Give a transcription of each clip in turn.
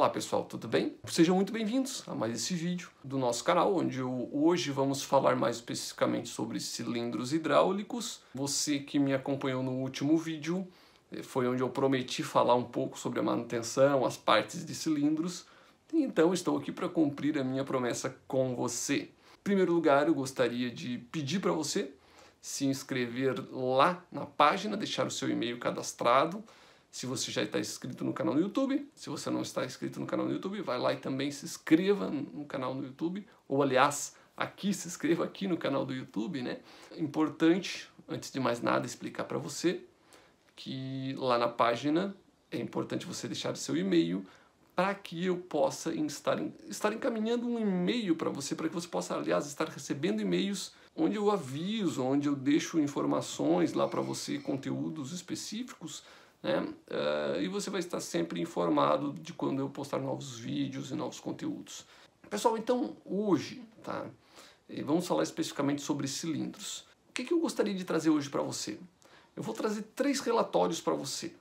Olá pessoal, tudo bem? Sejam muito bem-vindos a mais esse vídeo do nosso canal, onde hoje vamos falar mais especificamente sobre cilindros hidráulicos. Você que me acompanhou no último vídeo, foi onde eu prometi falar um pouco sobre a manutenção, as partes de cilindros. Então estou aqui para cumprir a minha promessa com você. Em primeiro lugar, eu gostaria de pedir para você se inscrever lá na página, deixar o seu e-mail cadastrado. Se você já está inscrito no canal no YouTube, se você não está inscrito no canal no YouTube, vai lá e também se inscreva no canal no YouTube, ou aliás, aqui se inscreva aqui no canal do YouTube, né? Importante, antes de mais nada, explicar para você que lá na página é importante você deixar o seu e-mail para que eu possa estar encaminhando um e-mail para você que você possa, aliás, estar recebendo e-mails onde eu aviso, onde eu deixo informações lá para você, conteúdos específicos, né? E você vai estar sempre informado de quando eu postar novos vídeos e novos conteúdos. Pessoal, então hoje, tá? Vamos falar especificamente sobre cilindros. O que eu gostaria de trazer hoje para você? Eu vou trazer 3 relatórios para você,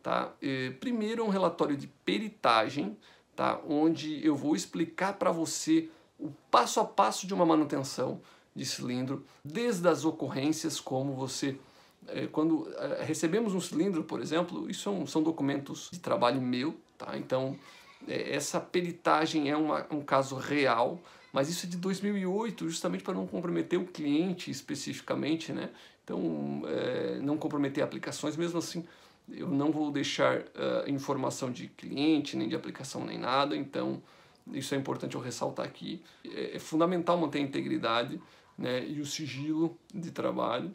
tá? Primeiro é um relatório de peritagem, tá? Onde eu vou explicar para você o passo a passo de uma manutenção de cilindro, desde as ocorrências, como você... Quando recebemos um cilindro, por exemplo, isso são documentos de trabalho meu, tá? Então, essa peritagem é um caso real, mas isso é de 2008, justamente para não comprometer o cliente especificamente, né? Então, não comprometer aplicações, mesmo assim, eu não vou deixar informação de cliente, nem de aplicação, nem nada, então isso é importante eu ressaltar aqui. É fundamental manter a integridade, né, e o sigilo de trabalho,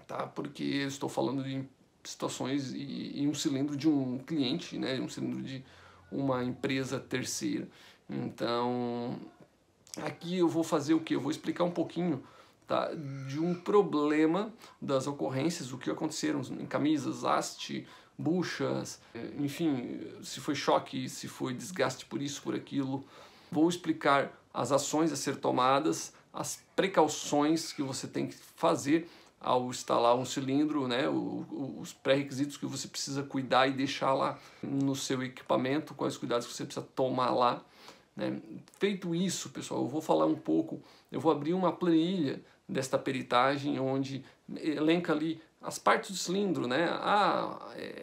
tá? Porque eu estou falando de situações e um cilindro de um cliente, né? Um cilindro de uma empresa terceira. Então, aqui eu vou fazer o que? Eu vou explicar um pouquinho, tá, de um problema das ocorrências, o que aconteceram em camisas, haste, buchas, enfim, se foi choque, se foi desgaste por isso, por aquilo. Vou explicar as ações a ser tomadas, as precauções que você tem que fazer ao instalar um cilindro, né, os pré-requisitos que você precisa cuidar e deixar lá no seu equipamento, quais cuidados que você precisa tomar lá, né. Feito isso, pessoal, eu vou falar um pouco, eu vou abrir uma planilha desta peritagem, onde elenca ali as partes do cilindro, né,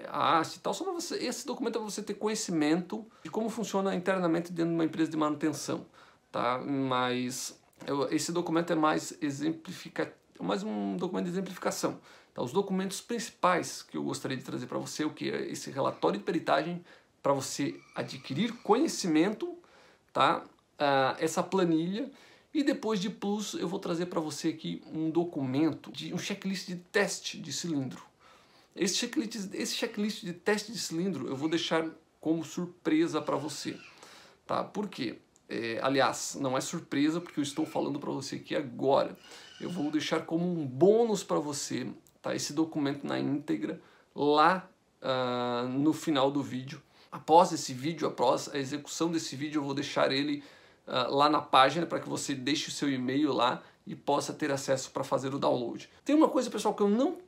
a haste e tal, só para você, esse documento é para você ter conhecimento de como funciona internamente dentro de uma empresa de manutenção, tá, mas esse documento é mais um documento de exemplificação. Tá? Os documentos principais que eu gostaria de trazer para você, o que é esse relatório de peritagem, para você adquirir conhecimento, tá? Essa planilha, e depois de plus eu vou trazer para você aqui um documento, um checklist de teste de cilindro. Esse checklist de teste de cilindro eu vou deixar como surpresa para você. Tá? Por quê? Aliás, não é surpresa porque eu estou falando para você aqui agora. Eu vou deixar como um bônus para você, tá, esse documento na íntegra lá no final do vídeo. Após esse vídeo, após a execução desse vídeo, eu vou deixar ele lá na página para que você deixe o seu e-mail lá e possa ter acesso para fazer o download. Tem uma coisa, pessoal, que eu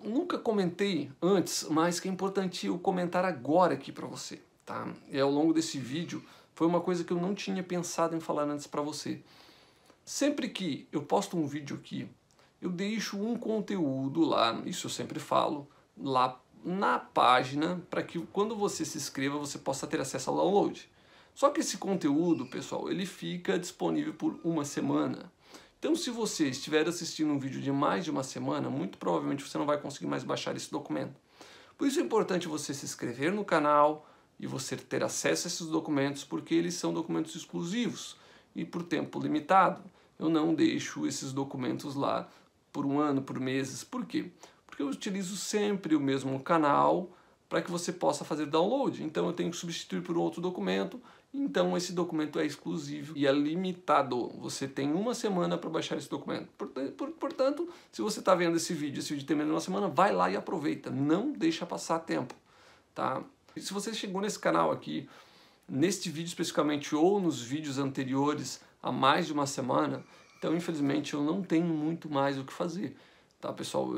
nunca comentei antes, mas que é importante eu comentar agora aqui para você. Tá? E ao longo desse vídeo, foi uma coisa que eu não tinha pensado em falar antes para você. Sempre que eu posto um vídeo aqui, eu deixo um conteúdo lá, isso eu sempre falo, lá na página, para que quando você se inscreva, você possa ter acesso ao download. Só que esse conteúdo, pessoal, ele fica disponível por uma semana. Então, se você estiver assistindo um vídeo de mais de uma semana, muito provavelmente você não vai conseguir mais baixar esse documento. Por isso é importante você se inscrever no canal e você ter acesso a esses documentos, porque eles são documentos exclusivos e por tempo limitado. Eu não deixo esses documentos lá por um ano, por meses. Por quê? Porque eu utilizo sempre o mesmo canal para que você possa fazer download. Então eu tenho que substituir por outro documento. Então esse documento é exclusivo e é limitado. Você tem uma semana para baixar esse documento. Portanto, se você está vendo esse vídeo tem menos de uma semana, vai lá e aproveita. Não deixa passar tempo, tá? E se você chegou nesse canal aqui, neste vídeo especificamente ou nos vídeos anteriores há mais de uma semana, então infelizmente eu não tenho muito mais o que fazer, tá, pessoal?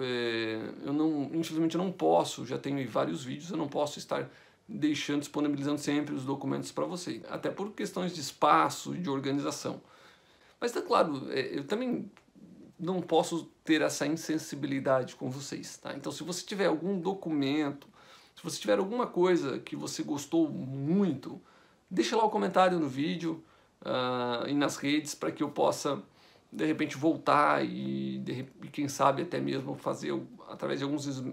Infelizmente eu não posso, já tenho vários vídeos, eu não posso estar disponibilizando sempre os documentos para você, até por questões de espaço, de organização. Mas tá claro, eu também não posso ter essa insensibilidade com vocês, tá? Então, se você tiver algum documento, se você tiver alguma coisa que você gostou muito, deixa lá o comentário no vídeo e nas redes para que eu possa, de repente, voltar e quem sabe até mesmo fazer, através de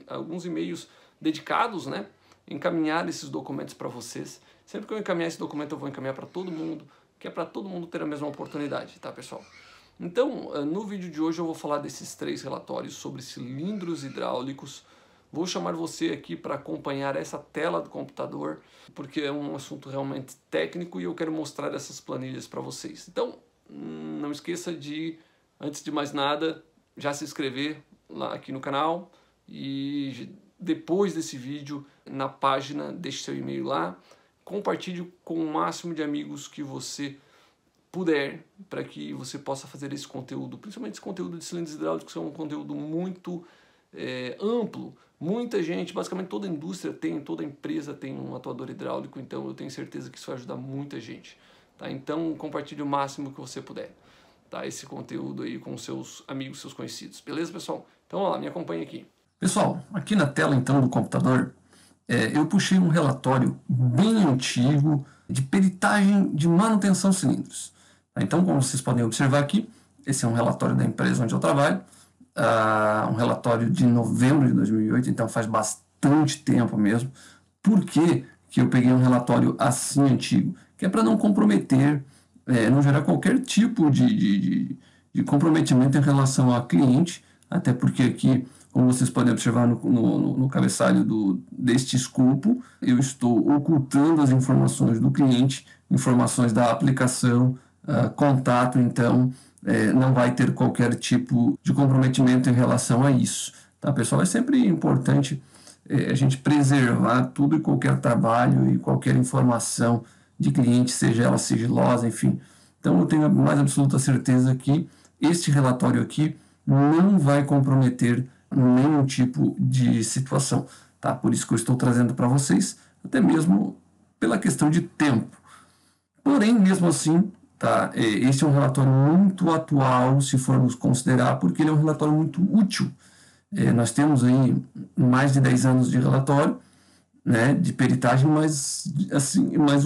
alguns e-mails dedicados, né? Encaminhar esses documentos para vocês. Sempre que eu encaminhar esse documento, eu vou encaminhar para todo mundo, que é para todo mundo ter a mesma oportunidade, tá, pessoal? Então, no vídeo de hoje eu vou falar desses 3 relatórios sobre cilindros hidráulicos. Vou chamar você aqui para acompanhar essa tela do computador, porque é um assunto realmente técnico e eu quero mostrar essas planilhas para vocês. Então, não esqueça de, antes de mais nada, já se inscrever lá aqui no canal e depois desse vídeo, na página, deixe seu e-mail lá, compartilhe com o máximo de amigos que você puder, para que você possa fazer esse conteúdo, principalmente esse conteúdo de cilindros hidráulicos, que é um conteúdo muito amplo. Muita gente, basicamente toda a indústria tem, toda empresa tem um atuador hidráulico, então eu tenho certeza que isso vai ajudar muita gente. Tá? Então compartilhe o máximo que você puder, tá? Esse conteúdo aí com seus amigos, seus conhecidos. Beleza, pessoal? Então, olha lá, me acompanha aqui. Pessoal, aqui na tela então do computador, eu puxei um relatório bem antigo de peritagem de manutenção de cilindros. Então, como vocês podem observar aqui, esse é um relatório da empresa onde eu trabalho, um relatório de novembro de 2008, então faz bastante tempo mesmo. Por que eu peguei um relatório assim antigo? Que é para não comprometer, não gerar qualquer tipo de comprometimento em relação ao cliente, até porque aqui, como vocês podem observar no cabeçalho deste escopo, eu estou ocultando as informações do cliente, informações da aplicação, contato, então não vai ter qualquer tipo de comprometimento em relação a isso. Tá, pessoal? É sempre importante a gente preservar tudo e qualquer trabalho e qualquer informação de cliente, seja ela sigilosa, enfim. Então eu tenho a mais absoluta certeza que este relatório aqui não vai comprometer nenhum tipo de situação, tá? Por isso que eu estou trazendo para vocês, até mesmo pela questão de tempo. Porém, mesmo assim, tá? Esse é um relatório muito atual, se formos considerar, porque ele é um relatório muito útil. Nós temos aí mais de 10 anos de relatório, né, de peritagem, mas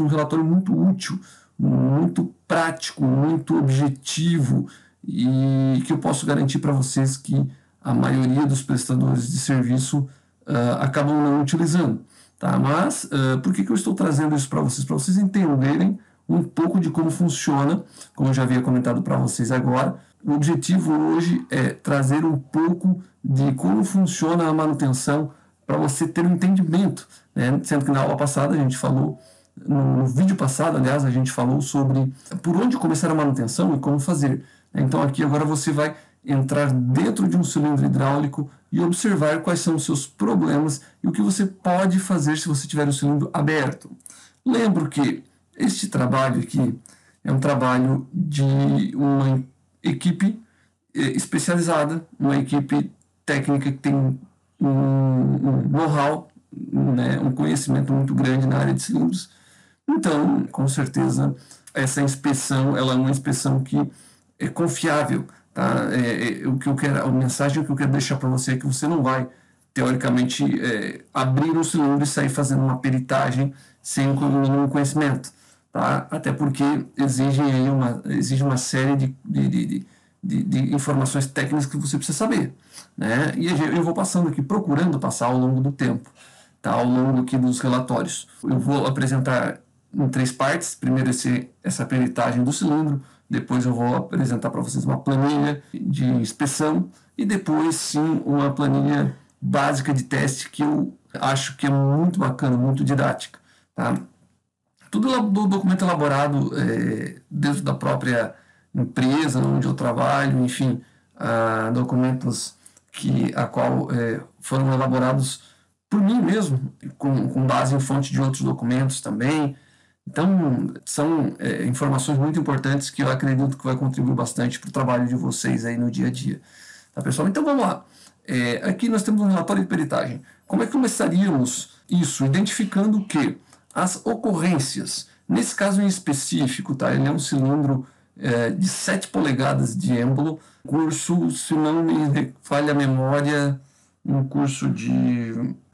um relatório muito útil, muito prático, muito objetivo, e que eu posso garantir para vocês que a maioria dos prestadores de serviço acabam não utilizando. Tá? Mas por que eu estou trazendo isso para vocês? Para vocês entenderem um pouco de como funciona, como eu já havia comentado para vocês agora. O objetivo hoje é trazer um pouco de como funciona a manutenção para você ter um entendimento, né? Sendo que na aula passada a gente falou, no vídeo passado, aliás, a gente falou sobre por onde começar a manutenção e como fazer. Então aqui agora você vai entrar dentro de um cilindro hidráulico e observar quais são os seus problemas e o que você pode fazer se você tiver o cilindro aberto. Lembro que este trabalho aqui é um trabalho de uma equipe especializada, uma equipe técnica que tem um know-how, né, um conhecimento muito grande na área de cilindros. Então, com certeza, essa inspeção ela é uma inspeção que é confiável. Tá? O que eu quero, a mensagem que eu quero deixar para você é que você não vai, teoricamente, abrir um cilindro e sair fazendo uma peritagem sem nenhum conhecimento. Tá? Até porque exige uma série de informações técnicas que você precisa saber. Né? E eu vou passando aqui, procurando passar ao longo do tempo, tá? Ao longo aqui dos relatórios. Eu vou apresentar em 3 partes. Primeiro essa peritagem do cilindro, depois eu vou apresentar para vocês uma planilha de inspeção e depois sim uma planilha básica de teste que eu acho que é muito bacana, muito didática. Tá? Tudo do documento elaborado dentro da própria empresa onde eu trabalho, enfim, documentos a qual foram elaborados por mim mesmo, com base em fonte de outros documentos também. Então, são informações muito importantes que eu acredito que vai contribuir bastante para o trabalho de vocês aí no dia a dia. Tá, pessoal? Então, vamos lá. Aqui nós temos um relatório de peritagem. Como é que começaríamos isso? Identificando o quê? As ocorrências. Nesse caso em específico, tá? Ele é um cilindro de 7 polegadas de êmbolo, curso, se não me falha a memória, um curso de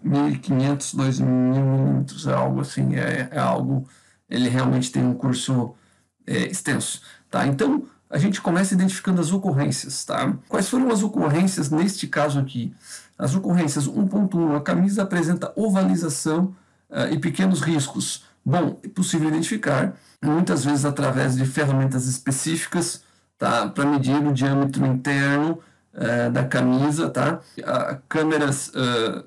1.500, 2.000 milímetros, é algo assim, algo, ele realmente tem um curso extenso, tá? Então, a gente começa identificando as ocorrências, tá? Quais foram as ocorrências neste caso aqui? As ocorrências 1.1, a camisa apresenta ovalização e pequenos riscos. Bom, é possível identificar, muitas vezes através de ferramentas específicas, tá? Para medir o diâmetro interno da camisa, tá? Câmeras,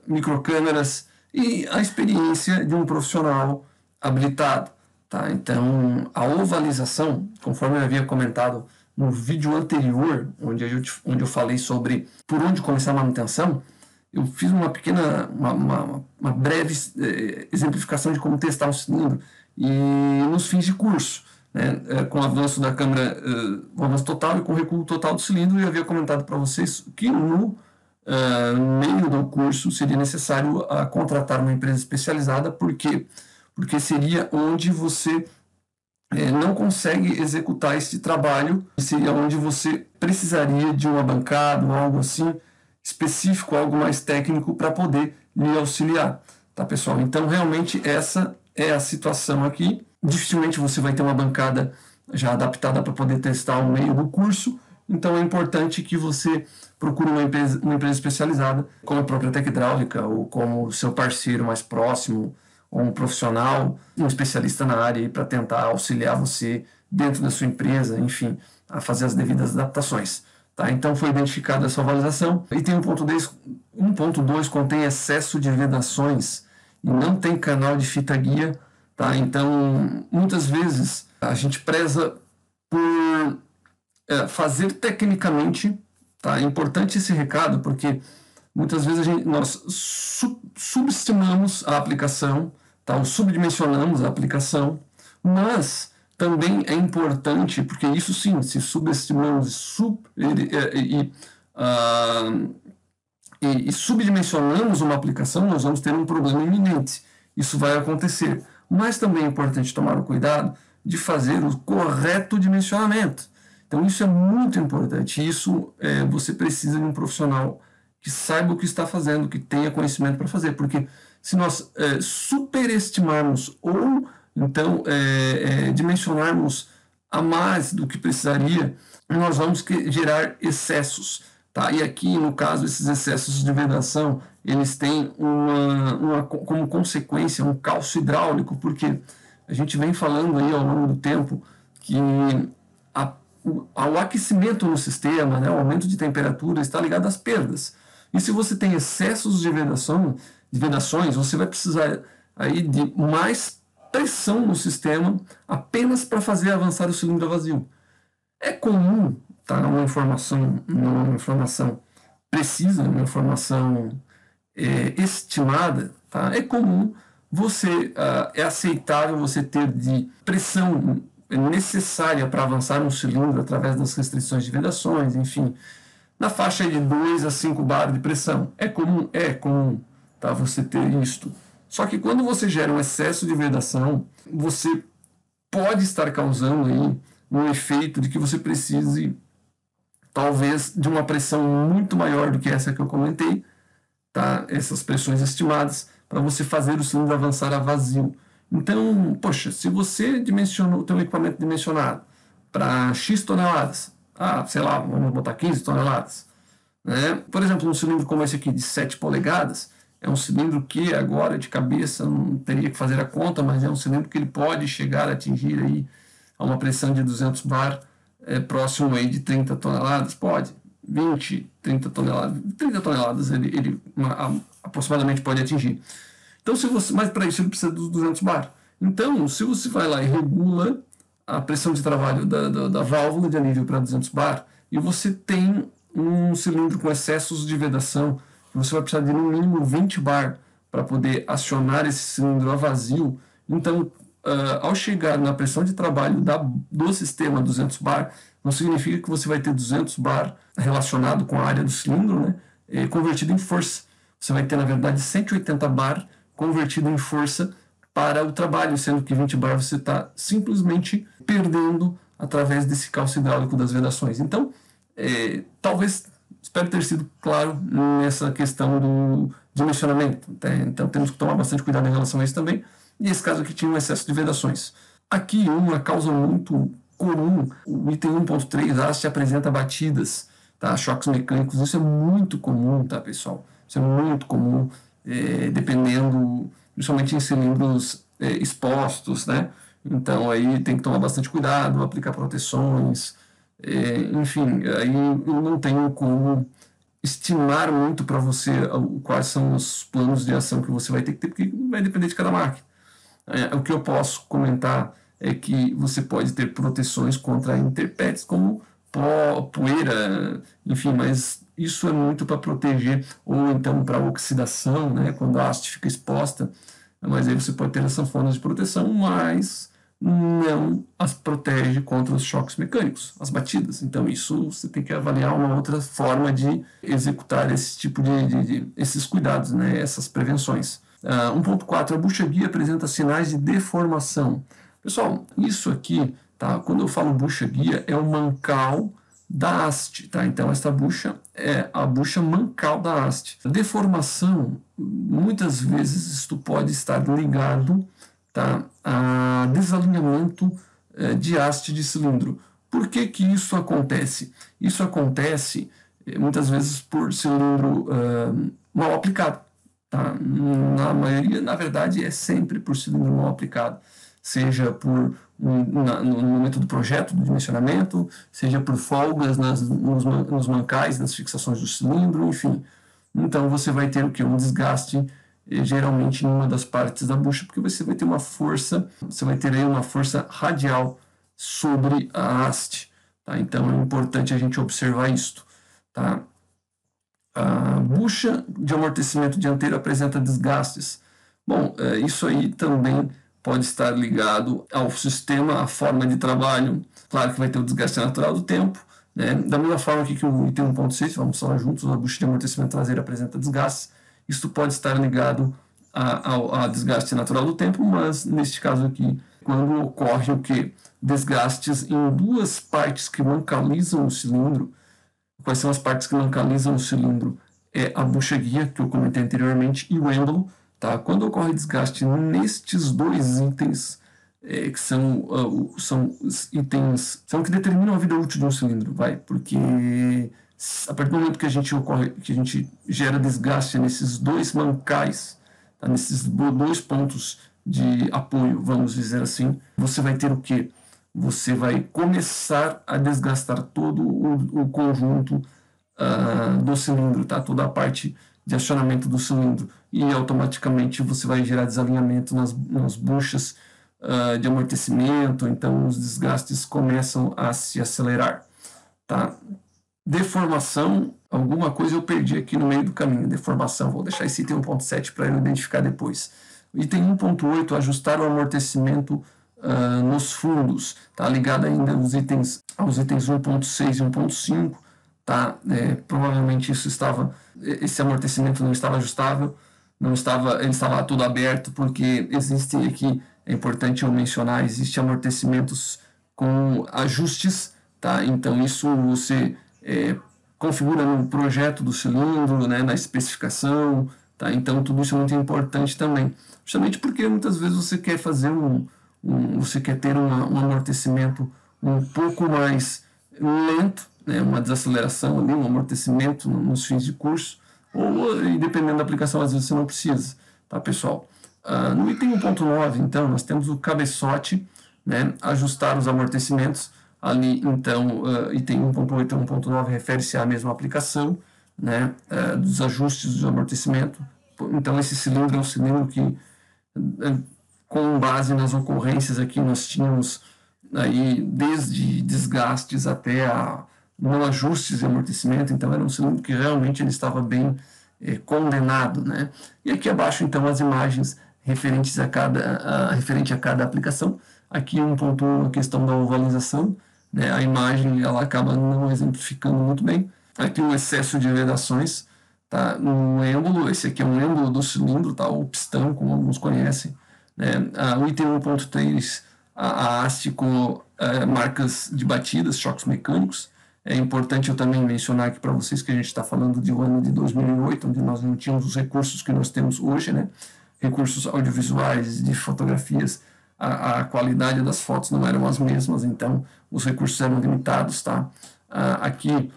microcâmeras e a experiência de um profissional habilitado, tá? Então, a ovalização, conforme eu havia comentado no vídeo anterior, onde eu falei sobre por onde começar a manutenção, eu fiz uma pequena, uma breve exemplificação de como testar um cilindro e nos fins de curso, né, com o avanço da câmera, o avanço total e com o recuo total do cilindro, eu havia comentado para vocês que no meio do curso seria necessário contratar uma empresa especializada, porque seria onde você não consegue executar esse trabalho, seria onde você precisaria de uma bancada ou algo assim específico, algo mais técnico para poder lhe auxiliar, tá, pessoal? Então, realmente, essa é a situação aqui. Dificilmente você vai ter uma bancada já adaptada para poder testar o meio do curso, então é importante que você procure uma empresa especializada, como a própria Tec Hidráulica, ou como o seu parceiro mais próximo, ou um profissional, um especialista na área, para tentar auxiliar você dentro da sua empresa, enfim, a fazer as devidas adaptações. Tá? Então foi identificada essa ovalização. E tem 1.2 contém excesso de vedações e não tem canal de fita guia. Tá? Então, muitas vezes, a gente preza por fazer tecnicamente. Tá? É importante esse recado, porque muitas vezes nós subestimamos a aplicação, tá? Ou subdimensionamos a aplicação, mas também é importante, porque isso sim, se subestimamos e subdimensionamos uma aplicação, nós vamos ter um problema iminente. Isso vai acontecer. Mas também é importante tomar o cuidado de fazer o correto dimensionamento. Então isso é muito importante. Isso você precisa de um profissional que saiba o que está fazendo, que tenha conhecimento para fazer. Porque se nós superestimarmos ou então dimensionarmos a mais do que precisaria, nós vamos gerar excessos. Tá? E aqui, no caso, esses excessos de vedação, eles têm como consequência um calço hidráulico, porque a gente vem falando aí ao longo do tempo que o aquecimento no sistema, né, o aumento de temperatura está ligado às perdas. E se você tem excessos de vedações, você vai precisar aí de mais pressão no sistema apenas para fazer avançar o cilindro a vazio. É comum, tá, uma informação precisa, uma informação estimada, tá? É comum é aceitável você ter de pressão necessária para avançar um cilindro através das restrições de vedações, enfim, na faixa de 2 a 5 bar de pressão. É comum, tá, você ter isto. Só que quando você gera um excesso de vedação, você pode estar causando aí um efeito de que você precise, talvez, de uma pressão muito maior do que essa que eu comentei, tá? Essas pressões estimadas, para você fazer o cilindro avançar a vazio. Então, poxa, se você dimensionou o teu equipamento dimensionado para X toneladas, sei lá, vamos botar 15 toneladas, né? Por exemplo, um cilindro como esse aqui de 7 polegadas, é um cilindro que agora de cabeça não teria que fazer a conta, mas é um cilindro que ele pode chegar a atingir aí a uma pressão de 200 bar, próximo aí de 30 toneladas, pode, 20, 30 toneladas, 30 toneladas ele aproximadamente pode atingir. Então, mas para isso ele precisa dos 200 bar. Então, se você vai lá e regula a pressão de trabalho da válvula de alívio para 200 bar, e você tem um cilindro com excessos de vedação, você vai precisar de no mínimo 20 bar para poder acionar esse cilindro a vazio. Então, ao chegar na pressão de trabalho do sistema 200 bar, não significa que você vai ter 200 bar relacionado com a área do cilindro, né, convertido em força. você vai ter, na verdade, 180 bar convertido em força para o trabalho, sendo que 20 bar você está simplesmente perdendo através desse calço hidráulico das vedações. Então, talvez, espero ter sido claro nessa questão do dimensionamento. Então, temos que tomar bastante cuidado em relação a isso também. E esse caso aqui tinha um excesso de vedações. Aqui, uma causa muito comum, o item 1.3, haste apresenta batidas, tá? Choques mecânicos. Isso é muito comum, tá, pessoal? Isso é muito comum, dependendo, principalmente em cilindros expostos, né? Então, aí tem que tomar bastante cuidado, aplicar proteções, enfim, aí eu não tenho como estimar muito para você quais são os planos de ação que você vai ter que ter, porque vai depender de cada máquina. O que eu posso comentar é que você pode ter proteções contra intempéries, como pó, poeira, enfim, mas isso é muito para proteger, ou então para oxidação, né, quando a haste fica exposta, mas aí você pode ter as sanfonas de proteção, mas não as protege contra os choques mecânicos, as batidas. Então isso você tem que avaliar uma outra forma de executar esse tipo esses cuidados, né, essas prevenções. 1.4, a bucha guia apresenta sinais de deformação. Pessoal, isso aqui, tá? Quando eu falo bucha guia, é o mancal da haste, tá? Então, esta bucha é a bucha mancal da haste. A deformação, muitas vezes, isto pode estar ligado, tá, a desalinhamento de haste de cilindro. Por que que isso acontece? Isso acontece, muitas vezes, por cilindro mal aplicado. Tá? Na maioria, na verdade, é sempre por cilindro mal aplicado, seja no momento do projeto, do dimensionamento, seja por folgas nos mancais, nas fixações do cilindro, enfim. Então você vai ter o que? Um desgaste, geralmente em uma das partes da bucha, porque você vai ter uma força, você vai ter aí uma força radial sobre a haste. Tá? Então é importante a gente observar isto. Tá? A bucha de amortecimento dianteiro apresenta desgastes. Bom, isso aí também pode estar ligado ao sistema, à forma de trabalho. Claro que vai ter o desgaste natural do tempo, né? Da mesma forma que o item 1.6, vamos falar juntos, a bucha de amortecimento traseiro apresenta desgastes. Isso pode estar ligado a desgaste natural do tempo, mas neste caso aqui, quando ocorre o quê? Desgastes em duas partes que mancalizam o cilindro. Quais são as partes que mancalizam o cilindro? É a bucha guia, que eu comentei anteriormente, e o êmbolo. Tá? Quando ocorre desgaste nestes dois itens, que são os itens que determinam a vida útil de um cilindro, porque a partir do momento que a gente gera desgaste nesses dois mancais, tá? Nesses dois pontos de apoio, vamos dizer assim, você vai ter o quê? Você vai começar a desgastar todo o conjunto do cilindro, tá? Toda a parte de acionamento do cilindro, e automaticamente você vai gerar desalinhamento nas buchas de amortecimento, então os desgastes começam a se acelerar. Tá? Deformação, alguma coisa eu perdi aqui no meio do caminho, deformação, vou deixar esse item 1.7 para eu identificar depois. Item 1.8, ajustar o amortecimento nos fundos, tá ligado ainda aos itens 1.6 e 1.5, tá? Provavelmente esse amortecimento não estava ajustável, ele estava tudo aberto, porque existe aqui, é importante eu mencionar, existem amortecimentos com ajustes, tá? Então isso você configura no projeto do cilindro, né, na especificação, tá? Então tudo isso é muito importante também, justamente porque muitas vezes você quer fazer você quer ter um amortecimento um pouco mais lento, né, uma desaceleração ali, um amortecimento nos fins de curso, ou, e dependendo da aplicação, às vezes você não precisa, tá, pessoal? No item 1.9, então, nós temos o cabeçote, né, ajustar os amortecimentos, ali, então, item 1.8 e 1.9 refere-se à mesma aplicação, né, dos ajustes do amortecimento. Então, esse cilindro é um cilindro que, com base nas ocorrências aqui, nós tínhamos aí desde desgastes até não ajustes de amortecimento, então era um cilindro que realmente ele estava bem condenado, né? E aqui abaixo, então, as imagens referente a cada aplicação. Aqui 1.1, a questão da ovalização, né? A imagem ela acaba não exemplificando muito bem. Aqui o excesso de vedações, tá? No êmbolo, esse aqui é um êmbolo do cilindro, tá? O pistão, como alguns conhecem, né? O item 1.3, a haste com marcas de batidas, choques mecânicos. É importante eu também mencionar aqui para vocês que a gente está falando de um ano de 2008, onde nós não tínhamos os recursos que nós temos hoje, né? Recursos audiovisuais, de fotografias, a qualidade das fotos não eram as mesmas, então os recursos eram limitados, tá? Aqui,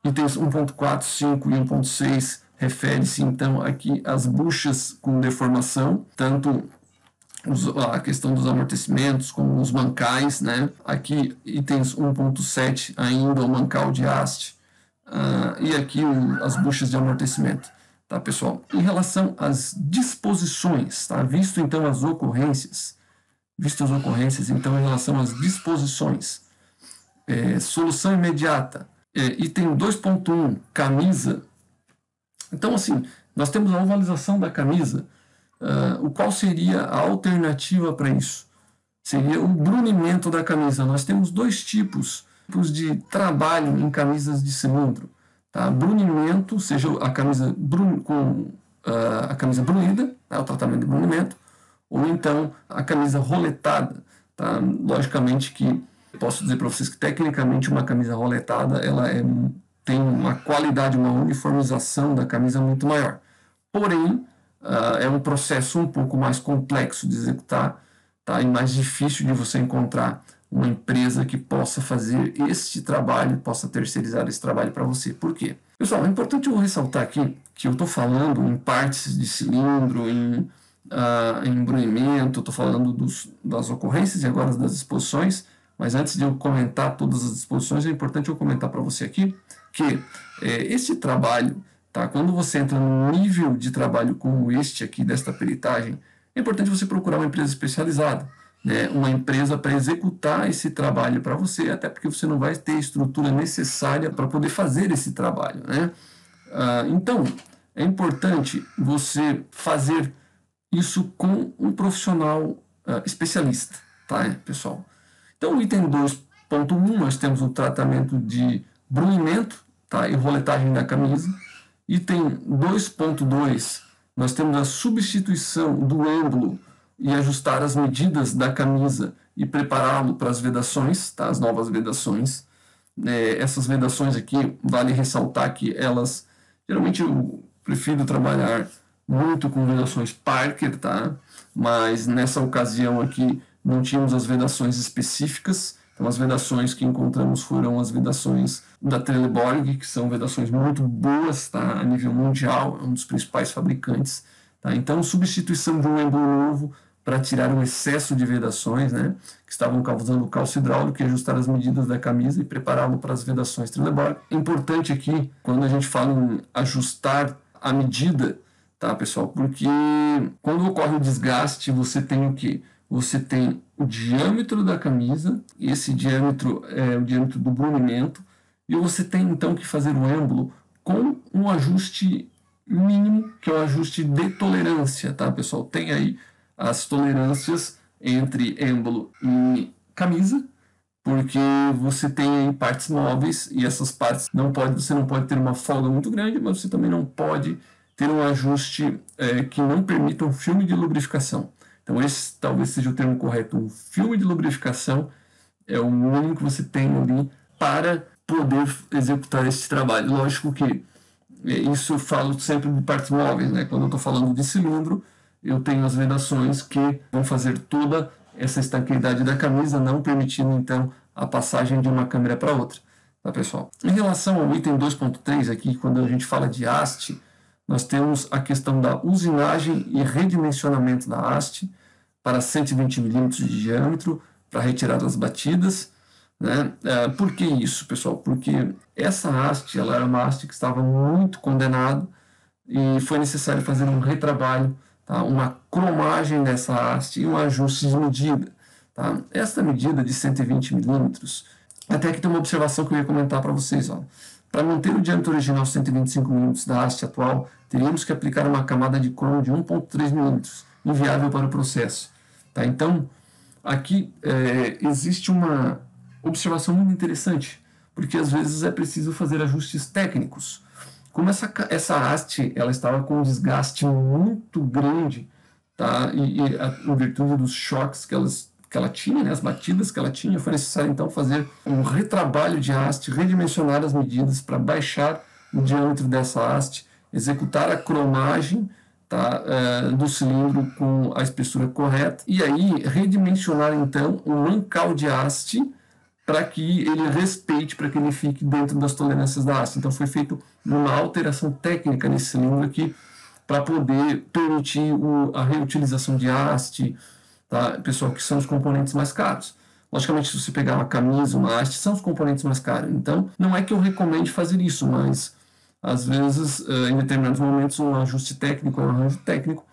itens 1.4, 5 e 1.6 refere-se, então, aqui às buchas com deformação, tanto a questão dos amortecimentos, como os mancais, né? Aqui, itens 1.7, ainda o mancal de haste, e aqui as buchas de amortecimento, tá, pessoal? Em relação às disposições, tá? Visto, então, as ocorrências, então, em relação às disposições, solução imediata, item 2.1, camisa. Então, assim, nós temos a ovalização da camisa. O qual seria a alternativa para isso? Seria o brunimento da camisa. Nós temos dois tipos de trabalho em camisas de cilindro. Tá? Brunimento, seja a camisa com a camisa brunida, tá? O tratamento de brunimento, ou então a camisa roletada. Tá? Logicamente que posso dizer para vocês que tecnicamente uma camisa roletada ela tem uma qualidade, uma uniformização da camisa muito maior. Porém, é um processo um pouco mais complexo de executar, tá? E mais difícil de você encontrar uma empresa que possa fazer este trabalho, possa terceirizar esse trabalho para você. Por quê? Pessoal, é importante eu ressaltar aqui que eu estou falando em partes de cilindro, em brunimento, estou falando das ocorrências e agora das disposições, mas antes de eu comentar todas as disposições, é importante eu comentar para você aqui que esse trabalho, tá? Quando você entra num nível de trabalho como este aqui, desta peritagem, é importante você procurar uma empresa especializada, né? Uma empresa para executar esse trabalho para você, até porque você não vai ter a estrutura necessária para poder fazer esse trabalho, né? Então, é importante você fazer isso com um profissional especialista, tá, pessoal? Então, o item 2.1, nós temos o tratamento de brunimento, tá, e roletagem da camisa. Item 2.2, nós temos a substituição do êmbolo e ajustar as medidas da camisa e prepará-lo para as vedações, tá, as novas vedações. Essas vedações aqui, vale ressaltar que elas, geralmente eu prefiro trabalhar muito com vedações Parker, tá? Mas nessa ocasião aqui não tínhamos as vedações específicas. Então, as vedações que encontramos foram as vedações da Trelleborg, que são vedações muito boas, tá? A nível mundial, é um dos principais fabricantes. Tá? Então, substituição de um êmbolo novo para tirar o excesso de vedações, né, que estavam causando calço hidráulico, e ajustar as medidas da camisa e prepará-lo para as vedações Trelleborg. Importante aqui, quando a gente fala em ajustar a medida, tá, pessoal? Porque quando ocorre o desgaste, você tem o quê? Você tem o diâmetro da camisa, esse diâmetro é o diâmetro do brunimento, e você tem então que fazer o êmbolo com um ajuste mínimo, que é o ajuste de tolerância, tá, pessoal? Tem aí as tolerâncias entre êmbolo e camisa, porque você tem aí partes móveis e essas partes você não pode ter uma folga muito grande, mas você também não pode ter um ajuste que não permita um filme de lubrificação. Então esse talvez seja o termo correto, um filme de lubrificação é o mínimo que você tem ali para poder executar esse trabalho. Lógico que isso eu falo sempre de partes móveis, né? Quando eu estou falando de cilindro, eu tenho as vedações que vão fazer toda essa estanqueidade da camisa, não permitindo então a passagem de uma câmera para outra, tá, pessoal? Em relação ao item 2.3 aqui, quando a gente fala de haste, nós temos a questão da usinagem e redimensionamento da haste para 120 mm de diâmetro, para retirada das batidas, né? Por que isso, pessoal? Porque essa haste, ela era uma haste que estava muito condenada e foi necessário fazer um retrabalho, tá? Uma cromagem dessa haste e um ajuste de medida. Tá? Essa medida de 120 mm, até que tem uma observação que eu ia comentar para vocês. Para manter o diâmetro original 125 mm da haste atual, teríamos que aplicar uma camada de cromo de 1,3 mm, inviável para o processo. Tá? Então, aqui existe uma observação muito interessante, porque às vezes é preciso fazer ajustes técnicos. como essa haste ela estava com um desgaste muito grande, tá? Em virtude dos choques que ela tinha, né, as batidas que ela tinha, foi necessário então fazer um retrabalho de haste, redimensionar as medidas para baixar o diâmetro dessa haste, executar a cromagem, tá, do cilindro com a espessura correta, e aí redimensionar então o mancal de haste para que ele respeite, para que ele fique dentro das tolerâncias da haste. Então foi feita uma alteração técnica nesse cilindro aqui para poder permitir a reutilização de haste, tá? Pessoal, que são os componentes mais caros. Logicamente, se você pegar uma camisa, uma haste, são os componentes mais caros. Então, não é que eu recomende fazer isso, mas às vezes, em determinados momentos, um ajuste técnico, um arranjo técnico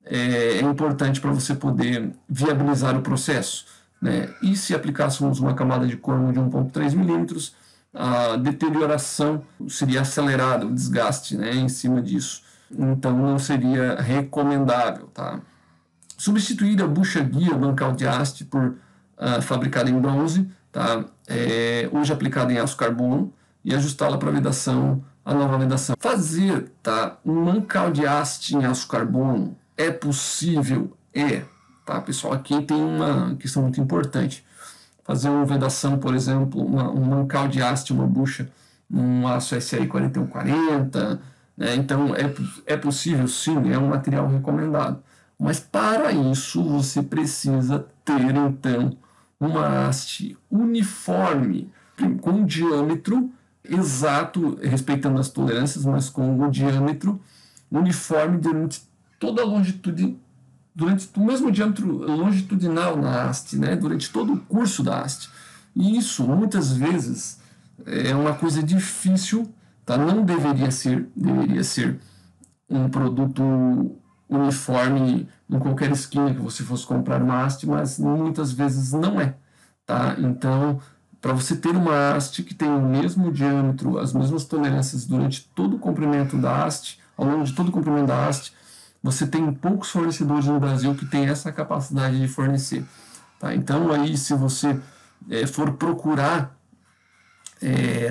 é importante para você poder viabilizar o processo, né? E se aplicássemos uma camada de cromo de 1,3 milímetros, a deterioração seria acelerada, o desgaste, né, em cima disso. Então, não seria recomendável, tá? Substituir a bucha guia bancal de haste por fabricada em bronze, tá? Hoje aplicada em aço carbono, e ajustá-la para a nova vedação. Fazer, tá, um mancal de haste em aço carbono é possível? Tá, pessoal? Aqui tem uma questão muito importante. Fazer uma vedação, por exemplo, um mancal de haste, uma bucha, um aço SI 4140, né? Então é possível, sim, é um material recomendado. Mas para isso você precisa ter então uma haste uniforme, com um diâmetro exato, respeitando as tolerâncias, mas com o diâmetro uniforme durante toda a longitude, durante o mesmo diâmetro longitudinal na haste, né? Durante todo o curso da haste. E isso, muitas vezes, é uma coisa difícil, tá? Não deveria ser um produto uniforme em qualquer esquina que você fosse comprar uma haste, mas muitas vezes não é, tá? Então, para você ter uma haste que tem o mesmo diâmetro, as mesmas tolerâncias durante todo o comprimento da haste, ao longo de todo o comprimento da haste, você tem poucos fornecedores no Brasil que tem essa capacidade de fornecer, tá? Então, aí, se você for procurar,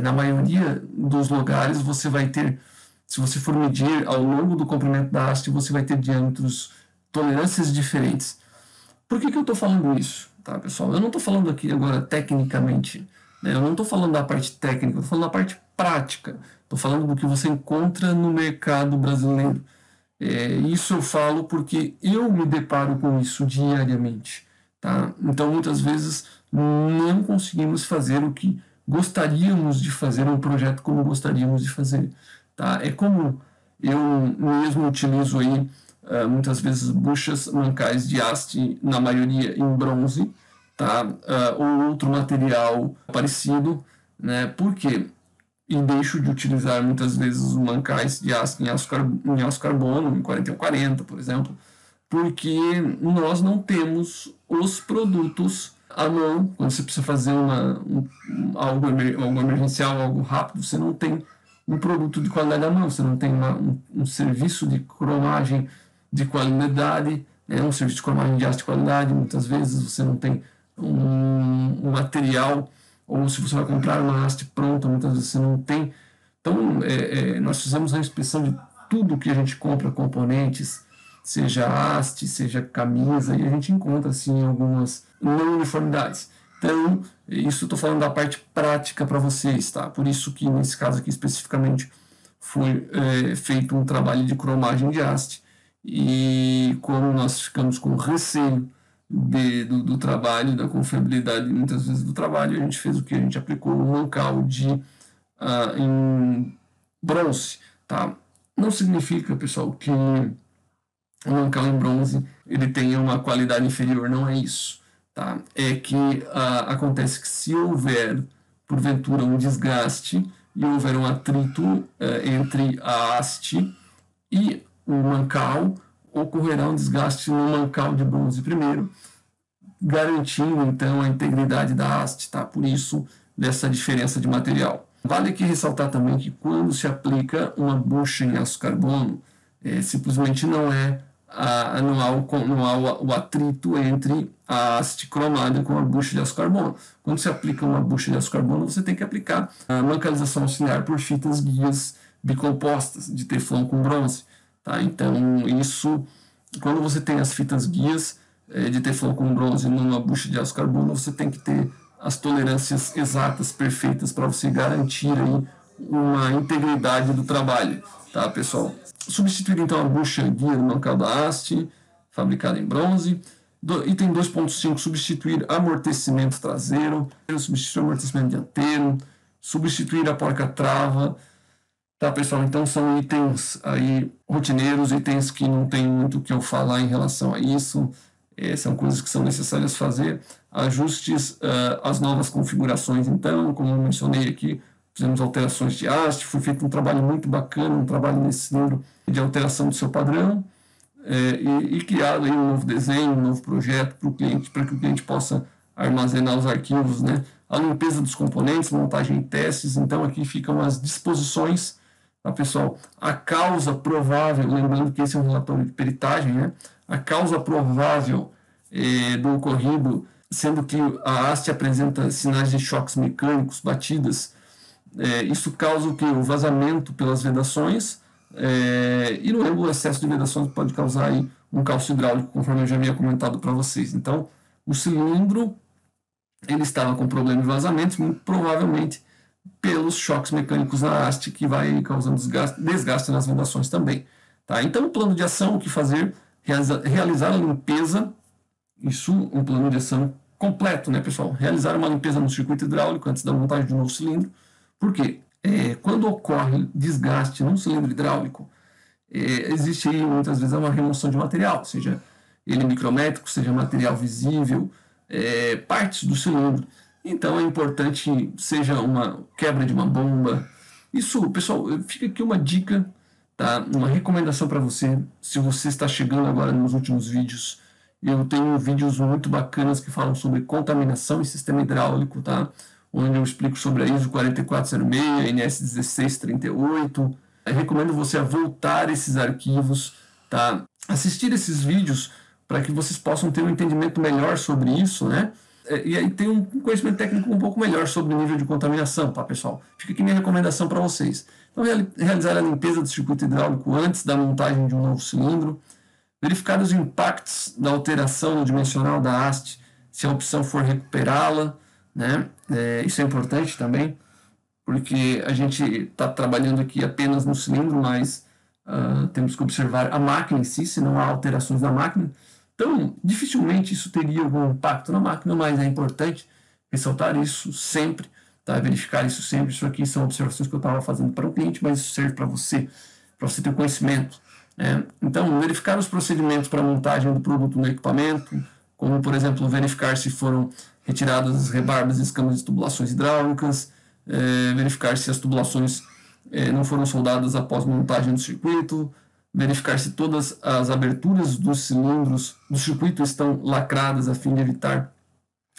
na maioria dos lugares, você vai ter, se você for medir ao longo do comprimento da haste, você vai ter diâmetros, tolerâncias diferentes. Por que eu estou falando isso? Tá, pessoal? Eu não estou falando aqui agora tecnicamente, né? Eu não estou falando da parte técnica, eu estou falando da parte prática. Estou falando do que você encontra no mercado brasileiro. Isso eu falo porque eu me deparo com isso diariamente, tá? Então, muitas vezes, não conseguimos fazer o que gostaríamos de fazer, um projeto como gostaríamos de fazer, tá? É comum. Eu mesmo utilizo aí, muitas vezes, buchas mancais de haste, na maioria em bronze, tá? Ou outro material parecido, né? Por quê? E deixo de utilizar muitas vezes os mancais de haste em aço carbono, em 4140, por exemplo, porque nós não temos os produtos à mão. Quando você precisa fazer algo emergencial, algo rápido, você não tem um produto de qualidade à mão, você não tem um serviço de cromagem de qualidade, né? Um serviço de cromagem de haste de qualidade. Muitas vezes você não tem um material, ou se você vai comprar uma haste pronta, muitas vezes você não tem. Então, nós fizemos a inspeção de tudo que a gente compra, componentes, seja haste, seja camisa, e a gente encontra, assim, algumas não uniformidades. Então, isso estou falando da parte prática para vocês, tá? Por isso que, nesse caso aqui especificamente, foi feito um trabalho de cromagem de haste, e como nós ficamos com receio do trabalho, da confiabilidade muitas vezes do trabalho, a gente fez o que? A gente aplicou um mancal em bronze, tá? Não significa, pessoal, que o mancal em bronze ele tenha uma qualidade inferior, não é isso, tá? É que acontece que se houver, porventura, um desgaste e houver um atrito entre a haste e o mancal, ocorrerá um desgaste no mancal de bronze primeiro, garantindo então a integridade da haste, tá? Por isso, dessa diferença de material. Vale aqui ressaltar também que quando se aplica uma bucha em aço carbono, simplesmente não há o atrito entre a haste cromada com a bucha de aço carbono. Quando se aplica uma bucha de aço carbono, você tem que aplicar a mancalização auxiliar por fitas guias bicompostas de teflon com bronze. Tá? Então, isso, quando você tem as fitas guias de teflon com bronze numa bucha de aço carbono, você tem que ter as tolerâncias exatas, perfeitas, para você garantir aí uma integridade do trabalho, tá, pessoal? Substituir então a bucha guia do mancal da haste, fabricada em bronze. Item 2.5, substituir amortecimento traseiro, substituir amortecimento dianteiro, substituir a porca-trava. Tá, pessoal? Então são itens aí rotineiros, itens que não tem muito o que eu falar em relação a isso. São coisas que são necessárias fazer. Ajustes às novas configurações, então, como eu mencionei aqui, fizemos alterações de haste, foi feito um trabalho muito bacana, um trabalho nesse livro de alteração do seu padrão, e criado aí um novo desenho, um novo projeto para o cliente, para que o cliente possa armazenar os arquivos, né? A limpeza dos componentes, montagem e testes. Então aqui ficam as disposições, tá, pessoal? A causa provável, lembrando que esse é um relatório de peritagem, né? A causa provável do ocorrido, sendo que a haste apresenta sinais de choques mecânicos, batidas, isso causa o que? O vazamento pelas vedações, e no ângulo, o excesso de vedações pode causar aí um calço hidráulico, conforme eu já havia comentado para vocês. Então, o cilindro ele estava com problema de vazamentos, muito provavelmente pelos choques mecânicos na haste, que vai causando desgaste nas vedações também. Tá? Então, o plano de ação, o que fazer? Realizar a limpeza, isso um plano de ação completo, né, pessoal? Realizar uma limpeza no circuito hidráulico antes da montagem de um novo cilindro. Por quê? Quando ocorre desgaste num cilindro hidráulico, existe aí muitas vezes uma remoção de material, seja ele micrométrico, seja material visível, partes do cilindro. Então é importante, seja uma quebra de uma bomba. Isso, pessoal, fica aqui uma dica, tá? Uma recomendação para você, se você está chegando agora nos últimos vídeos. Eu tenho vídeos muito bacanas que falam sobre contaminação e sistema hidráulico, tá? Onde eu explico sobre a ISO 4406, NS 1638. Eu recomendo você a voltar esses arquivos, tá? Assistir esses vídeos para que vocês possam ter um entendimento melhor sobre isso, né? E aí ter um conhecimento técnico um pouco melhor sobre o nível de contaminação, tá, pessoal? Fica aqui minha recomendação para vocês. Então, realizar a limpeza do circuito hidráulico antes da montagem de um novo cilindro. Verificar os impactos da alteração no dimensional da haste, se a opção for recuperá-la, né? Isso é importante também, porque a gente está trabalhando aqui apenas no cilindro, mas temos que observar a máquina em si, se não há alterações na máquina. Então, dificilmente isso teria algum impacto na máquina, mas é importante ressaltar isso sempre, tá? Verificar isso sempre. Isso aqui são observações que eu estava fazendo para o cliente, mas isso serve para você ter conhecimento. Então, verificar os procedimentos para a montagem do produto no equipamento, como, por exemplo, verificar se foram retiradas as rebarbas e escamas de tubulações hidráulicas, verificar se as tubulações não foram soldadas após montagem do circuito, verificar se todas as aberturas dos cilindros do circuito estão lacradas a fim de evitar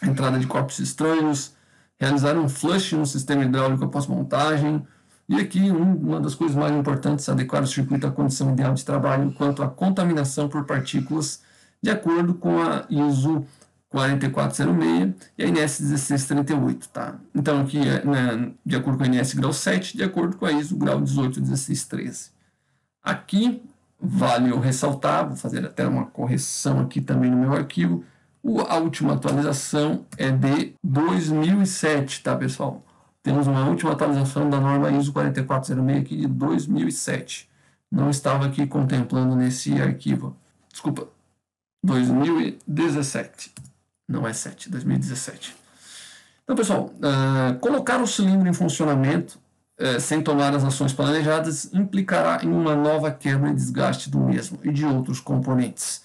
a entrada de corpos estranhos, realizar um flush no sistema hidráulico após montagem. E aqui, uma das coisas mais importantes, adequar o circuito à condição ideal de trabalho quanto à contaminação por partículas, de acordo com a ISO 4406 e a NS 1638. Tá? Então, aqui, de acordo com a NS grau 7, de acordo com a ISO grau 181613. Aqui, vale eu ressaltar, vou fazer até uma correção aqui também no meu arquivo, a última atualização é de 2007, tá, pessoal? Temos uma última atualização da norma ISO 4406 aqui de 2007. Não estava aqui contemplando nesse arquivo. Desculpa, 2017. Não é 7, 2017. Então, pessoal, colocar o cilindro em funcionamento sem tomar as ações planejadas implicará em uma nova quebra e desgaste do mesmo e de outros componentes.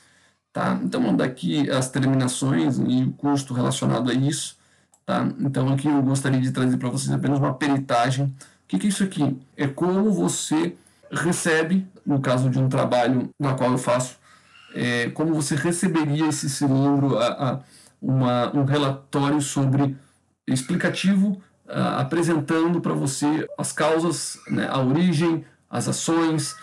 Tá? Então, daqui as terminações e o custo relacionado a isso. Tá? Então, aqui eu gostaria de trazer para vocês apenas uma peritagem. O que é isso aqui? É como você recebe, no caso de um trabalho na qual eu faço, como você receberia esse cilindro, um relatório sobre explicativo, apresentando para você as causas, né, a origem, as ações.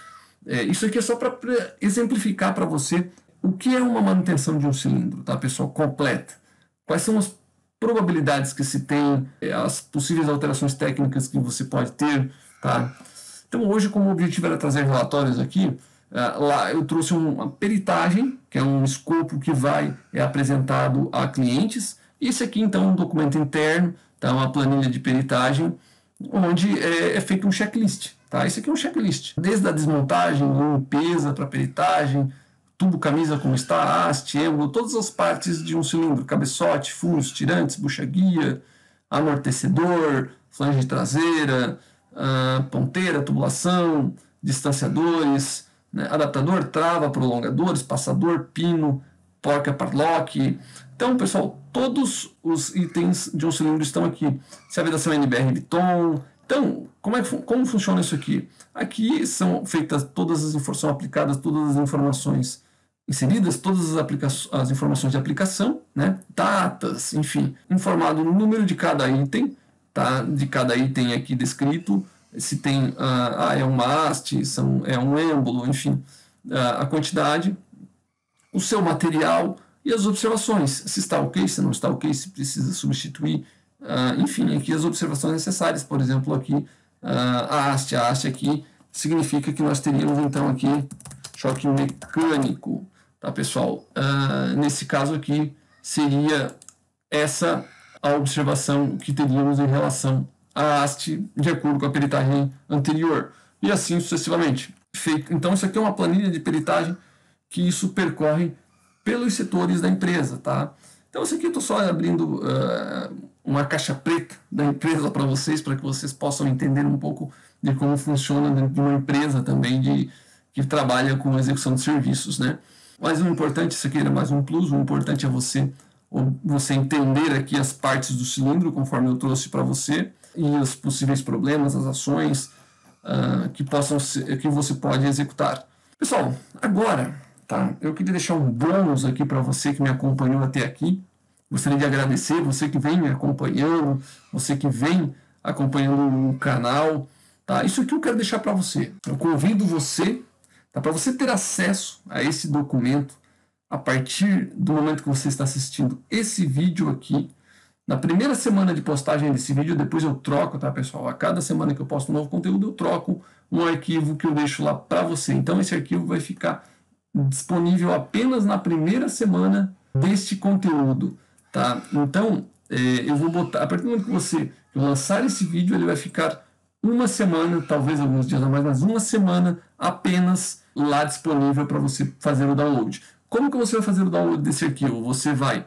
Isso aqui é só para exemplificar para você o que é uma manutenção de um cilindro, tá, pessoal? Completa. Quais são as probabilidades que se tem, as possíveis alterações técnicas que você pode ter, tá? Então hoje, como o objetivo era trazer relatórios aqui, lá eu trouxe uma peritagem, que é um escopo que é apresentado a clientes. Esse aqui então é um documento interno, tá? Uma planilha de peritagem, onde é feito um checklist. Tá? Esse aqui é um checklist, desde a desmontagem, limpeza para peritagem, tubo, camisa como está, haste, êmbolo, todas as partes de um cilindro, cabeçote, furos, tirantes, bucha-guia, amortecedor, flange traseira, ponteira, tubulação, distanciadores, né, adaptador, trava, prolongadores, passador, pino, porca, parlock. Então, pessoal, todos os itens de um cilindro estão aqui. Se a vedação NBR Viton. Então, como funciona isso aqui? Aqui são feitas todas as informações, são aplicadas todas as informações inseridas, todas as informações de aplicação, né? Datas, enfim, informado o número de cada item, tá? De cada item aqui descrito, se tem, é uma haste, é um êmbolo, enfim, a quantidade, o seu material e as observações, se está ok, se não está ok, se precisa substituir, enfim, aqui as observações necessárias, por exemplo, aqui a haste aqui significa que nós teríamos então aqui choque mecânico, tá, pessoal? Nesse caso aqui seria essa a observação que teríamos em relação à haste de acordo com a peritagem anterior e assim sucessivamente. Então isso aqui é uma planilha de peritagem que isso percorre pelos setores da empresa, tá? Então isso aqui eu estou só abrindo uma caixa preta da empresa para vocês possam entender um pouco de como funciona dentro de uma empresa também que trabalha com execução de serviços, né? Mas o importante, isso aqui era mais um plus, o importante é você entender aqui as partes do cilindro, conforme eu trouxe para você, e os possíveis problemas, as ações que você pode executar. Pessoal, agora, tá? Eu queria deixar um bônus aqui para você que me acompanhou até aqui. Gostaria de agradecer você que vem me acompanhando, você que vem acompanhando o canal, tá? Isso aqui eu quero deixar para você. Eu convido você, tá? Para você ter acesso a esse documento a partir do momento que você está assistindo esse vídeo aqui. Na primeira semana de postagem desse vídeo, depois eu troco, tá, pessoal? A cada semana que eu posto um novo conteúdo, eu troco um arquivo que eu deixo lá para você. Então, esse arquivo vai ficar disponível apenas na primeira semana deste conteúdo, tá? Então, eu vou botar, a partir do momento que eu lançar esse vídeo, ele vai ficar uma semana, talvez alguns dias a mais, mas uma semana apenas lá disponível para você fazer o download. Como que você vai fazer o download desse arquivo? Você vai,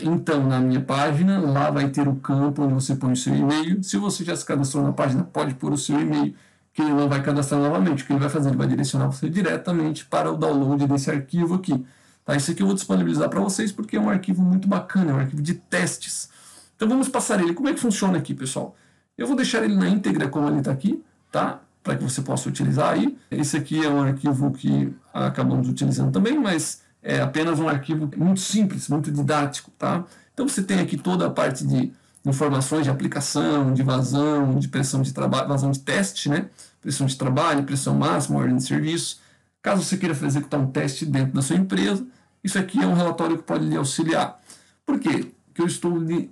então, na minha página, lá vai ter o campo onde você põe o seu e-mail. Se você já se cadastrou na página, pode pôr o seu e-mail, que ele não vai cadastrar novamente. O que ele vai fazer? Ele vai direcionar você diretamente para o download desse arquivo aqui. Tá? Isso aqui eu vou disponibilizar para vocês porque é um arquivo muito bacana, é um arquivo de testes. Então vamos passar ele. Como é que funciona aqui, pessoal? Eu vou deixar ele na íntegra como ele está aqui, tá? Para que você possa utilizar aí. Esse aqui é um arquivo que acabamos utilizando também, mas é apenas um arquivo muito simples, muito didático, tá? Então você tem aqui toda a parte de informações de aplicação, de vazão, de pressão de trabalho, vazão de teste, né? Pressão de trabalho, pressão máxima, ordem de serviço. Caso você queira executar um teste dentro da sua empresa, isso aqui é um relatório que pode lhe auxiliar. Por quê? Porque eu estou lhe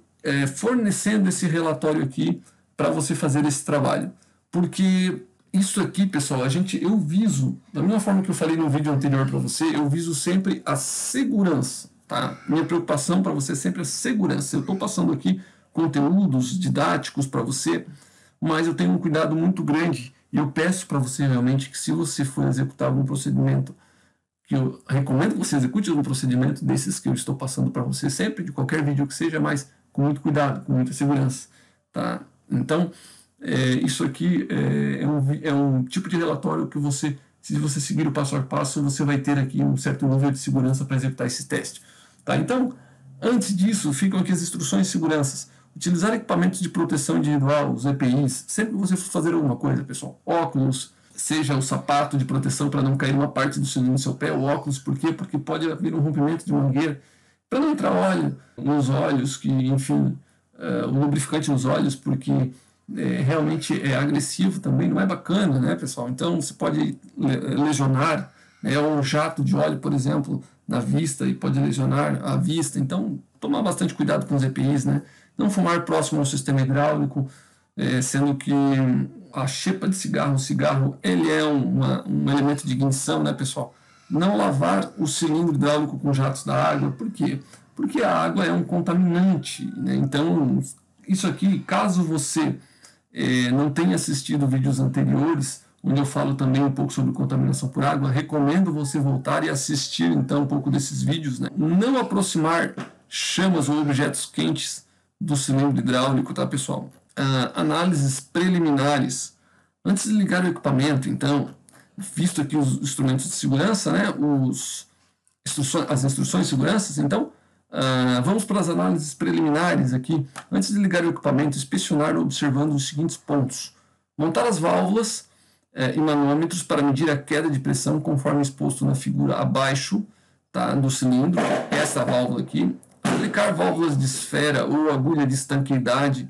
fornecendo esse relatório aqui para você fazer esse trabalho. Porque isso aqui, pessoal, eu viso, da mesma forma que eu falei no vídeo anterior para você, eu viso sempre a segurança, tá? Minha preocupação para você é sempre a segurança. Eu estou passando aqui conteúdos didáticos para você, mas eu tenho um cuidado muito grande e eu peço para você realmente que se você for executar algum procedimento, que eu recomendo que você execute algum procedimento desses que eu estou passando para você sempre, de qualquer vídeo que seja, mas com muito cuidado, com muita segurança, tá? Então, isso aqui é um tipo de relatório que se você seguir o passo a passo, você vai ter aqui um certo nível de segurança para executar esse teste. Tá? Então, antes disso, ficam aqui as instruções de segurança. Utilizar equipamentos de proteção individual, os EPIs, sempre que você for fazer alguma coisa, pessoal. Óculos, seja o sapato de proteção para não cair uma parte do cilindro no seu pé, o óculos, por quê? Porque pode haver um rompimento de mangueira, para não entrar óleo nos olhos, o lubrificante nos olhos, porque realmente é agressivo também, não é bacana, né, pessoal? Então você pode lesionar, um jato de óleo, por exemplo, na vista e pode lesionar a vista. Então, tomar bastante cuidado com os EPIs, né? Não fumar próximo ao sistema hidráulico, sendo que a xepa de cigarro, o cigarro ele é um elemento de ignição, né, pessoal? Não lavar o cilindro hidráulico com jatos da água. Por quê? Porque a água é um contaminante, né? Então, isso aqui, caso você não tenha assistido vídeos anteriores, onde eu falo também um pouco sobre contaminação por água, recomendo você voltar e assistir então um pouco desses vídeos, né? Não aproximar chamas ou objetos quentes do cilindro hidráulico, tá, pessoal? Análises preliminares. Antes de ligar o equipamento, então, visto aqui os instrumentos de segurança, né, as instruções de segurança, então, vamos para as análises preliminares aqui. Antes de ligar o equipamento, inspecionar observando os seguintes pontos. Montar as válvulas e manômetros para medir a queda de pressão conforme exposto na figura abaixo, tá, do cilindro, essa válvula aqui. Aplicar válvulas de esfera ou agulha de estanqueidade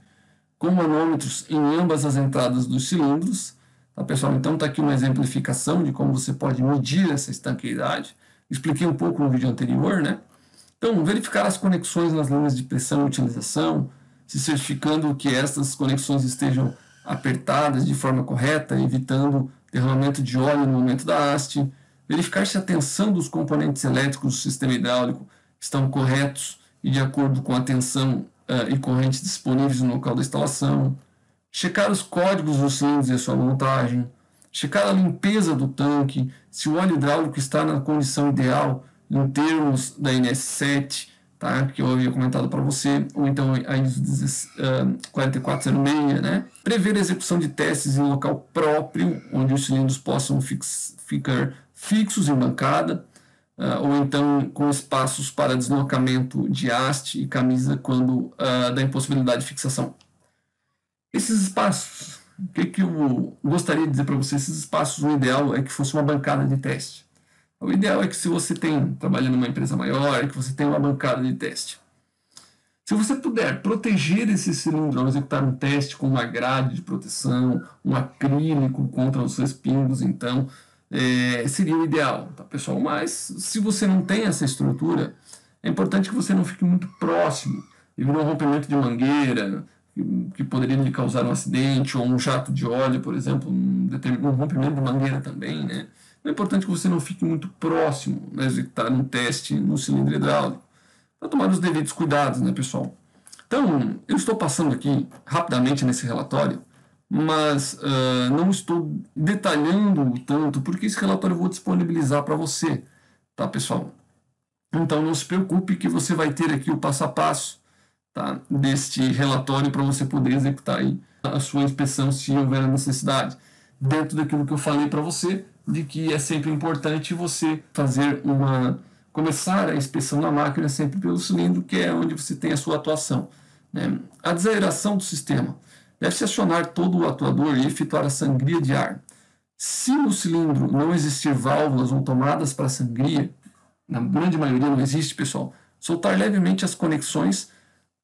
com manômetros em ambas as entradas dos cilindros. Tá, pessoal? Então está aqui uma exemplificação de como você pode medir essa estanqueidade. Expliquei um pouco no vídeo anterior, né? Então, verificar as conexões nas linhas de pressão e utilização, se certificando que estas conexões estejam apertadas de forma correta, evitando derramamento de óleo no momento da haste. Verificar se a tensão dos componentes elétricos do sistema hidráulico estão corretos e de acordo com a tensão e correntes disponíveis no local da instalação. Checar os códigos dos cilindros e a sua montagem. Checar a limpeza do tanque, se o óleo hidráulico está na condição ideal em termos da NS7, tá, que eu havia comentado para você, ou então a ISO 4406, né? Prever a execução de testes em local próprio, onde os cilindros possam ficar fixos em bancada, ou então com espaços para deslocamento de haste e camisa quando da impossibilidade de fixação. Esses espaços, o que eu gostaria de dizer para você? Esses espaços, o ideal é que fosse uma bancada de teste. O ideal é que se você tem, trabalhando numa empresa maior, é que você tenha uma bancada de teste. Se você puder proteger esse cilindro ao executar um teste com uma grade de proteção, um acrílico contra os respingos, então, seria o ideal, tá, pessoal? Mas, se você não tem essa estrutura, é importante que você não fique muito próximo, devido a um rompimento de mangueira, que poderia lhe causar um acidente, ou um jato de óleo, por exemplo, um rompimento de mangueira também, né? É importante que você não fique muito próximo a executar um teste no cilindro hidráulico, para tomar os devidos cuidados, né, pessoal? Então, eu estou passando aqui rapidamente nesse relatório, mas não estou detalhando tanto, porque esse relatório eu vou disponibilizar para você, tá, pessoal? Então, não se preocupe que você vai ter aqui o passo a passo, tá, deste relatório para você poder executar aí a sua inspeção se houver a necessidade. Dentro daquilo que eu falei para você, de que é sempre importante você começar a inspeção da máquina sempre pelo cilindro, que é onde você tem a sua atuação, né? A desaeração do sistema. Deve-se acionar todo o atuador e efetuar a sangria de ar. Se no cilindro não existir válvulas ou tomadas para sangria, na grande maioria não existe, pessoal, soltar levemente as conexões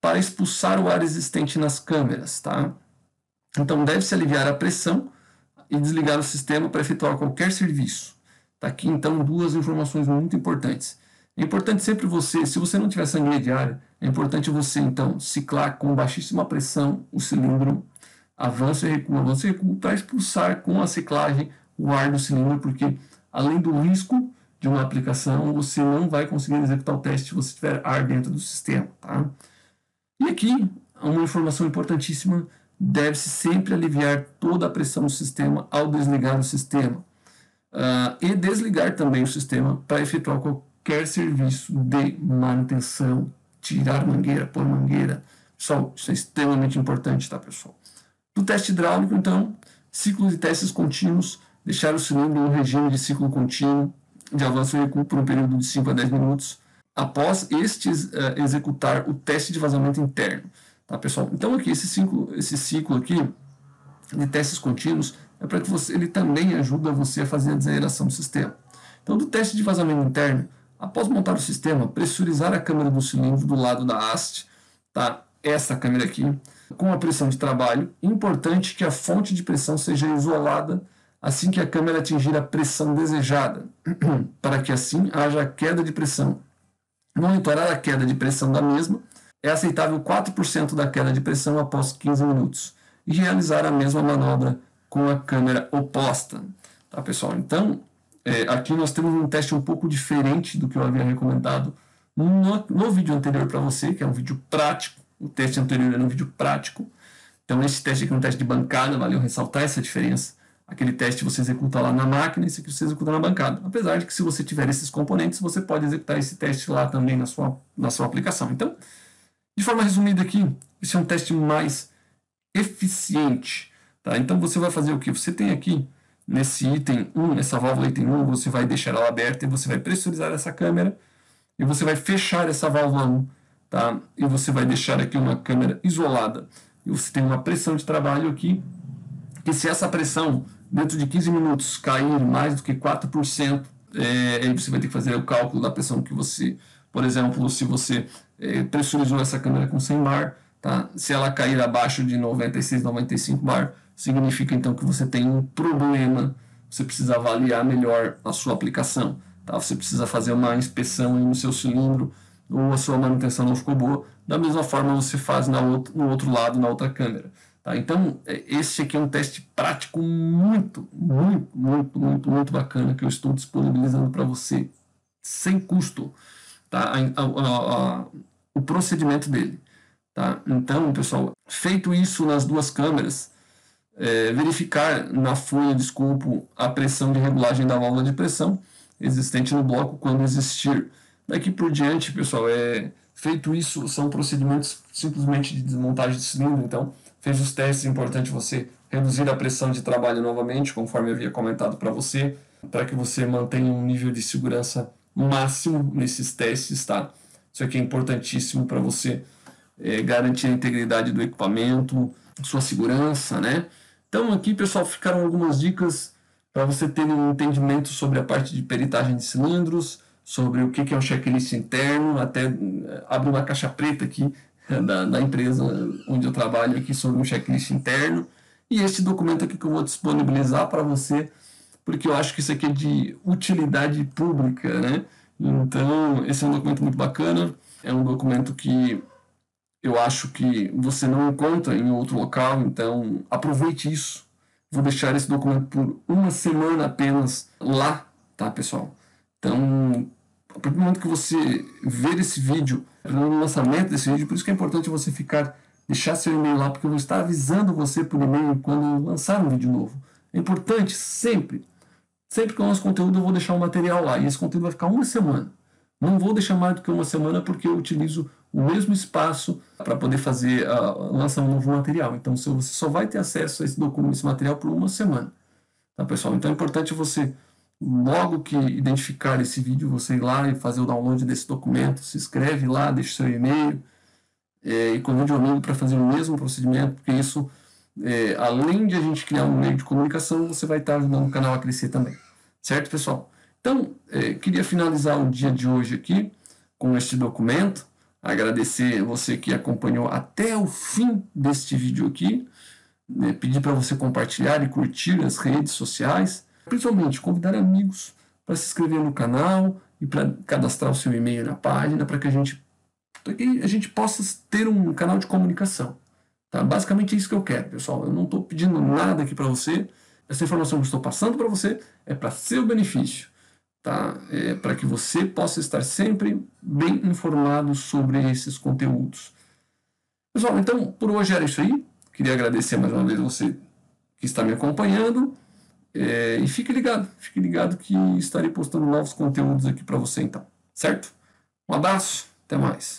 para expulsar o ar existente nas câmeras, tá? Então, deve-se aliviar a pressão e desligar o sistema para efetuar qualquer serviço. Tá aqui, então, duas informações muito importantes. É importante sempre você, se você não tiver sangria de ar, é importante você, então, ciclar com baixíssima pressão o cilindro, avança e recua, para expulsar com a ciclagem o ar do cilindro, porque, além do risco de uma aplicação, você não vai conseguir executar o teste se você tiver ar dentro do sistema, tá? E aqui, uma informação importantíssima, deve-se sempre aliviar toda a pressão do sistema ao desligar o sistema. E desligar também o sistema para efetuar qualquer serviço de manutenção, tirar mangueira, pôr mangueira. Pessoal, isso é extremamente importante, tá, pessoal? No teste hidráulico, então, ciclo de testes contínuos, deixar o cilindro no regime de ciclo contínuo, de avanço e recuo por um período de 5 a 10 minutos, após executar o teste de vazamento interno. Tá, pessoal? Então, aqui, esse ciclo aqui de testes contínuos é para que ele também ajuda você a fazer a desaeração do sistema. Então, do teste de vazamento interno, após montar o sistema, pressurizar a câmara do cilindro do lado da haste, tá? Essa câmera aqui, com a pressão de trabalho. Importante que a fonte de pressão seja isolada assim que a câmera atingir a pressão desejada, para que assim haja queda de pressão. Monitorar a queda de pressão da mesma. É aceitável 4% da queda de pressão após 15 minutos. E realizar a mesma manobra com a câmera oposta, tá, pessoal? Então, aqui nós temos um teste um pouco diferente do que eu havia recomendado no vídeo anterior para você, que é um vídeo prático. O teste anterior era um vídeo prático. Então, esse teste aqui é um teste de bancada, valeu ressaltar essa diferença. Aquele teste você executa lá na máquina, esse aqui você executa na bancada. Apesar de que, se você tiver esses componentes, você pode executar esse teste lá também na sua aplicação. Então, de forma resumida aqui, esse é um teste mais eficiente. Tá? Então, você vai fazer o que? Você tem aqui, nesse item 1, nessa válvula item 1, você vai deixar ela aberta e você vai pressurizar essa câmera e você vai fechar essa válvula 1, tá? E você vai deixar aqui uma câmera isolada. E você tem uma pressão de trabalho aqui, que se essa pressão dentro de 15 minutos cair mais do que 4%, aí você vai ter que fazer o cálculo da pressão que você, por exemplo, se você pressurizou essa câmera com 100 bar, tá? Se ela cair abaixo de 96, 95 bar, significa então que você tem um problema, você precisa avaliar melhor a sua aplicação, tá? Você precisa fazer uma inspeção no seu cilindro, ou a sua manutenção não ficou boa. Da mesma forma você faz no outro lado, na outra câmera. Tá? Então, esse aqui é um teste prático muito bacana que eu estou disponibilizando para você, sem custo, tá? O procedimento dele. Tá? Então, pessoal, feito isso nas duas câmeras, verificar na folha de escopo a pressão de regulagem da válvula de pressão existente no bloco quando existir. Daqui por diante, pessoal, feito isso, são procedimentos simplesmente de desmontagem de cilindro. Então, fez os testes, é importante você reduzir a pressão de trabalho novamente, conforme eu havia comentado para você, para que você mantenha um nível de segurança máximo nesses testes, tá? Isso aqui é importantíssimo para você garantir a integridade do equipamento, sua segurança, né? Então, aqui, pessoal, ficaram algumas dicas para você ter um entendimento sobre a parte de peritagem de cilindros, sobre o que é um checklist interno, até abrir uma caixa preta aqui da empresa onde eu trabalho aqui sobre um checklist interno, e este documento aqui que eu vou disponibilizar para você, porque eu acho que isso aqui é de utilidade pública, né? Então, esse é um documento muito bacana, é um documento que eu acho que você não encontra em outro local, então aproveite isso. Vou deixar esse documento por uma semana apenas lá, tá, pessoal? Então, a partir do momento que você ver esse vídeo, no lançamento desse vídeo, por isso que é importante você deixar seu e-mail lá, porque eu vou estar avisando você por e-mail quando lançar um vídeo novo. É importante, sempre que eu lanço conteúdo, eu vou deixar um material lá, e esse conteúdo vai ficar uma semana. Não vou deixar mais do que uma semana, porque eu utilizo o mesmo espaço para poder lançar um novo material. Então, você só vai ter acesso a esse documento, esse material, por uma semana. Tá, pessoal? Então, é importante você, logo que identificar esse vídeo, você ir lá e fazer o download desse documento, se inscreve lá, deixa seu e-mail e convide o amigo para fazer o mesmo procedimento, porque isso, além de a gente criar um meio de comunicação, você vai estar ajudando o canal a crescer também. Certo, pessoal? Então, queria finalizar o dia de hoje aqui com este documento, agradecer você que acompanhou até o fim deste vídeo aqui, pedir para você compartilhar e curtir as redes sociais, principalmente convidar amigos para se inscrever no canal e para cadastrar o seu e-mail na página, para que a gente possa ter um canal de comunicação. Tá? Basicamente é isso que eu quero, pessoal. Eu não estou pedindo nada aqui para você. Essa informação que eu estou passando para você é para seu benefício, tá? Para que você possa estar sempre bem informado sobre esses conteúdos. Pessoal, então por hoje era isso aí. Queria agradecer mais uma vez você que está me acompanhando. E fique ligado que estarei postando novos conteúdos aqui para você então, certo? Um abraço, até mais.